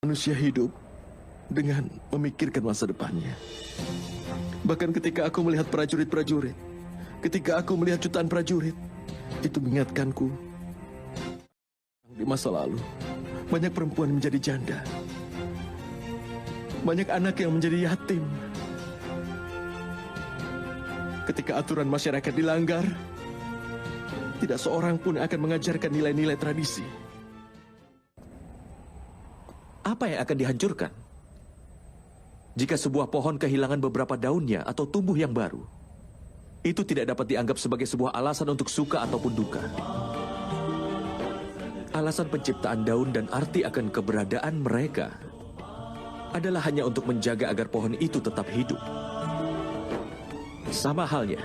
Manusia hidup dengan memikirkan masa depannya. Bahkan ketika aku melihat prajurit-prajurit, ketika aku melihat jutaan prajurit, itu mengingatkanku di masa lalu banyak perempuan menjadi janda, banyak anak yang menjadi yatim. Ketika aturan masyarakat dilanggar, tidak seorang pun akan mengajarkan nilai-nilai tradisi. Apa yang akan dihancurkan? Jika sebuah pohon kehilangan beberapa daunnya atau tumbuh yang baru, itu tidak dapat dianggap sebagai sebuah alasan untuk suka ataupun duka. Alasan penciptaan daun dan arti akan keberadaan mereka adalah hanya untuk menjaga agar pohon itu tetap hidup. Sama halnya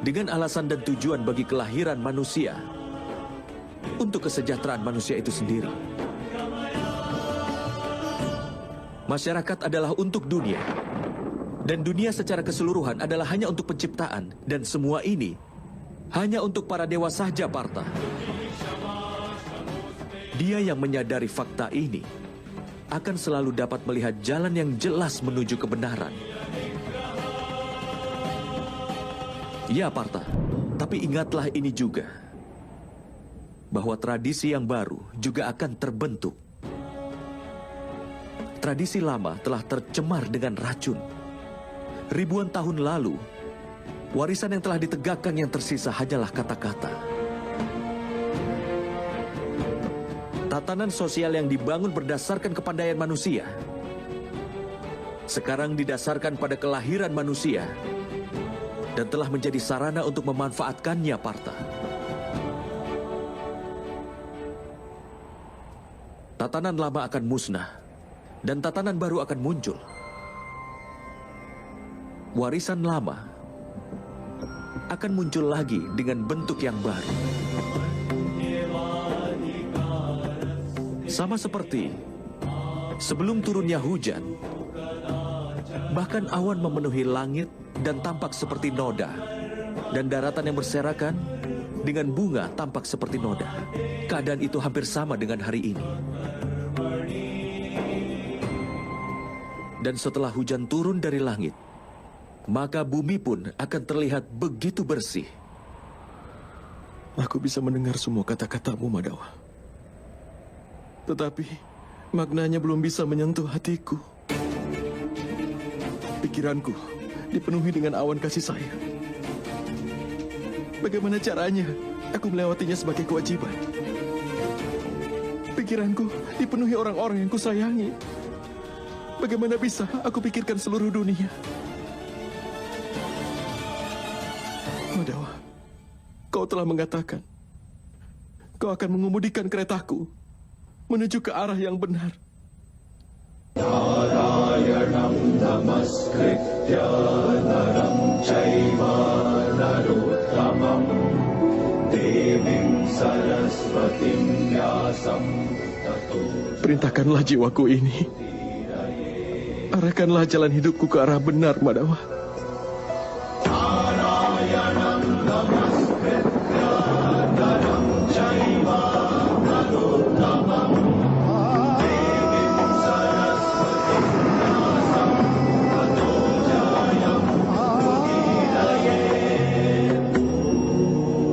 dengan alasan dan tujuan bagi kelahiran manusia untuk kesejahteraan manusia itu sendiri. Masyarakat adalah untuk dunia, dan dunia secara keseluruhan adalah hanya untuk penciptaan, dan semua ini hanya untuk para dewa saja, Partha. Dia yang menyadari fakta ini akan selalu dapat melihat jalan yang jelas menuju kebenaran. Ya, Partha, tapi ingatlah ini juga, bahwa tradisi yang baru juga akan terbentuk. Tradisi lama telah tercemar dengan racun. Ribuan tahun lalu, warisan yang telah ditegakkan yang tersisa hanyalah kata-kata. Tatanan sosial yang dibangun berdasarkan kepandaian manusia, sekarang didasarkan pada kelahiran manusia, dan telah menjadi sarana untuk memanfaatkannya, Partha. Tatanan lama akan musnah, dan tatanan baru akan muncul. Warisan lama akan muncul lagi dengan bentuk yang baru. Sama seperti sebelum turunnya hujan, bahkan awan memenuhi langit dan tampak seperti noda, dan daratan yang berserakan dengan bunga tampak seperti noda. Keadaan itu hampir sama dengan hari ini. Dan setelah hujan turun dari langit, maka bumi pun akan terlihat begitu bersih. Aku bisa mendengar semua kata-katamu, Madawa. Tetapi maknanya belum bisa menyentuh hatiku. Pikiranku dipenuhi dengan awan kasih sayang. Bagaimana caranya aku melewatinya sebagai kewajiban? Pikiranku dipenuhi orang-orang yang kusayangi. Bagaimana bisa aku pikirkan seluruh dunia? Madawa, kau telah mengatakan kau akan mengemudikan keretaku menuju ke arah yang benar. Narayanam namaskritya naram caiva narottamam devim saraswatim vyasam tato. Perintahkanlah jiwaku ini. Arahkanlah jalan hidupku ke arah benar, Madawa.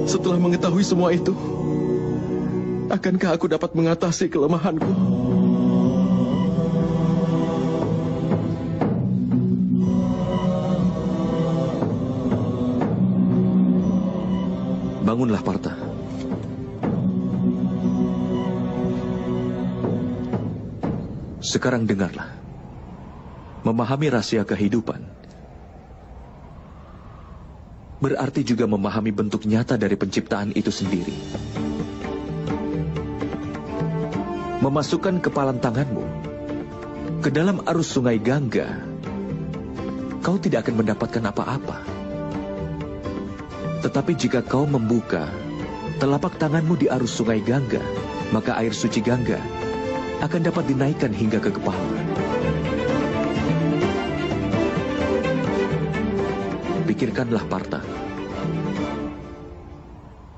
Setelah mengetahui semua itu, akankah aku dapat mengatasi kelemahanku? Bangunlah, Partha. Sekarang dengarlah. Memahami rahasia kehidupan berarti juga memahami bentuk nyata dari penciptaan itu sendiri. Memasukkan kepalan tanganmu ke dalam arus sungai Gangga, kau tidak akan mendapatkan apa-apa. Tetapi jika kau membuka telapak tanganmu di arus sungai Gangga, maka air suci Gangga akan dapat dinaikkan hingga ke kepala. Pikirkanlah, Partha.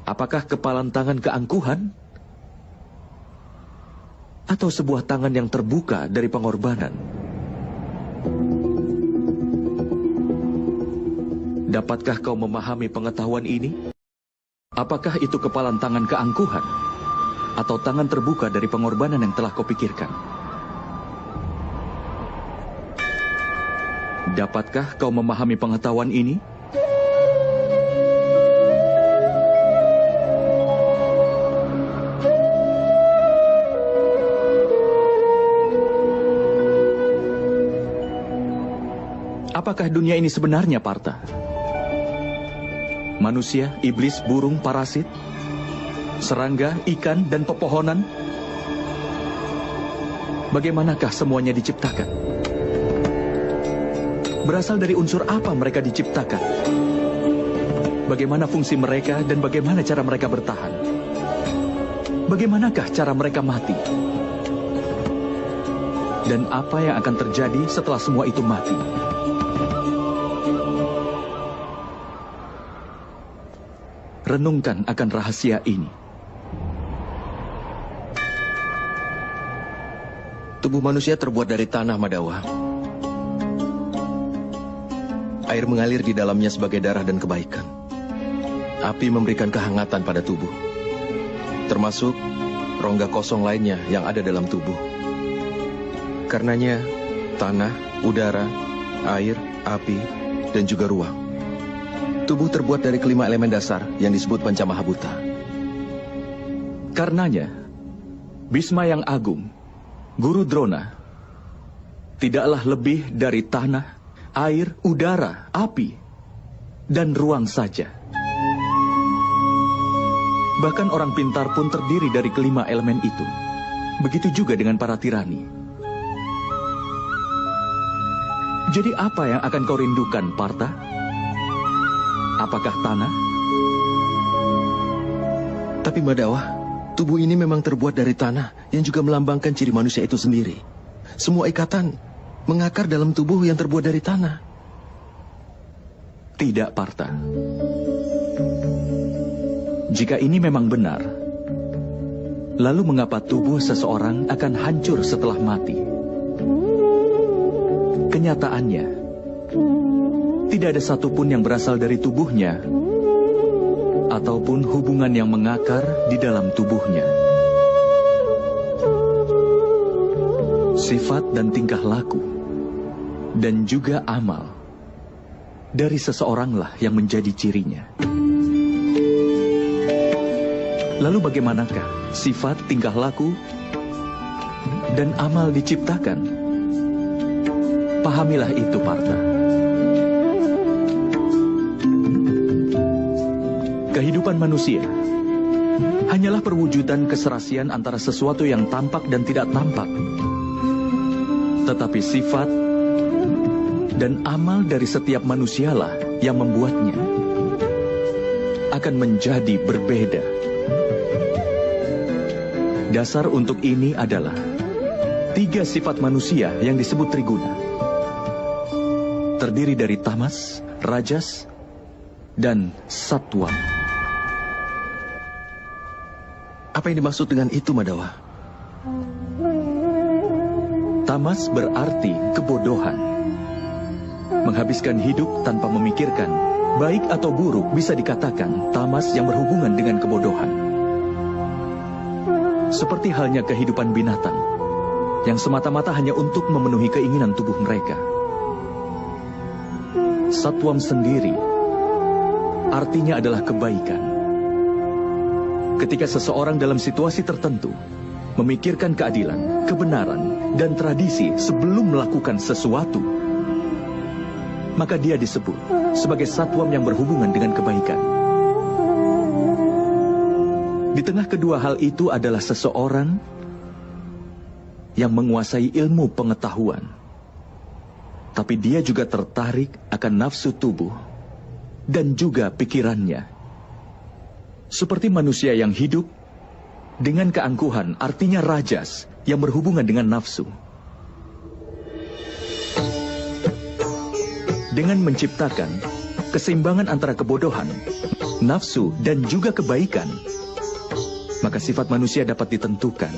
Apakah kepalan tangan keangkuhan? atau sebuah tangan yang terbuka dari pengorbanan? Dapatkah kau memahami pengetahuan ini? Apakah itu kepalan tangan keangkuhan atau tangan terbuka dari pengorbanan yang telah kau pikirkan? Dapatkah kau memahami pengetahuan ini? Apakah dunia ini sebenarnya, Partha? Manusia, iblis, burung, parasit, serangga, ikan, dan pepohonan? Bagaimanakah semuanya diciptakan? Berasal dari unsur apa mereka diciptakan? Bagaimana fungsi mereka dan bagaimana cara mereka bertahan? Bagaimanakah cara mereka mati? Dan apa yang akan terjadi setelah semua itu mati? Renungkan akan rahasia ini. Tubuh manusia terbuat dari tanah, Madawa. Air mengalir di dalamnya sebagai darah dan kebaikan. Api memberikan kehangatan pada tubuh, termasuk rongga kosong lainnya yang ada dalam tubuh. Karenanya, tanah, udara, air, api, dan juga ruang. Tubuh terbuat dari kelima elemen dasar yang disebut Pancamahabhuta. Karenanya, Bhisma yang agung, Guru Drona, tidaklah lebih dari tanah, air, udara, api, dan ruang saja. Bahkan orang pintar pun terdiri dari kelima elemen itu. Begitu juga dengan para tirani. Jadi apa yang akan kau rindukan, Partha? Apakah tanah? Tapi Madawa, tubuh ini memang terbuat dari tanah yang juga melambangkan ciri manusia itu sendiri. Semua ikatan mengakar dalam tubuh yang terbuat dari tanah. Tidak, Partha. Jika ini memang benar, lalu mengapa tubuh seseorang akan hancur setelah mati? Kenyataannya, tidak ada satupun yang berasal dari tubuhnya ataupun hubungan yang mengakar di dalam tubuhnya. Sifat dan tingkah laku dan juga amal dari seseoranglah yang menjadi cirinya. Lalu bagaimanakah sifat, tingkah laku dan amal diciptakan? Pahamilah itu, Partha. Kehidupan manusia hanyalah perwujudan keserasian antara sesuatu yang tampak dan tidak tampak. Tetapi sifat dan amal dari setiap manusialah yang membuatnya akan menjadi berbeda. Dasar untuk ini adalah 3 sifat manusia yang disebut triguna. Terdiri dari tamas, rajas, dan satwam. Apa yang dimaksud dengan itu, Madawa? Tamas berarti kebodohan. Menghabiskan hidup tanpa memikirkan, baik atau buruk bisa dikatakan tamas yang berhubungan dengan kebodohan. Seperti halnya kehidupan binatang, yang semata-mata hanya untuk memenuhi keinginan tubuh mereka. Satwam sendiri artinya adalah kebaikan. Ketika seseorang dalam situasi tertentu memikirkan keadilan, kebenaran, dan tradisi sebelum melakukan sesuatu, maka dia disebut sebagai satwam yang berhubungan dengan kebaikan. Di tengah kedua hal itu adalah seseorang yang menguasai ilmu pengetahuan, tapi dia juga tertarik akan nafsu tubuh dan juga pikirannya. Seperti manusia yang hidup dengan keangkuhan, artinya rajas yang berhubungan dengan nafsu. Dengan menciptakan keseimbangan antara kebodohan, nafsu, dan juga kebaikan, maka sifat manusia dapat ditentukan.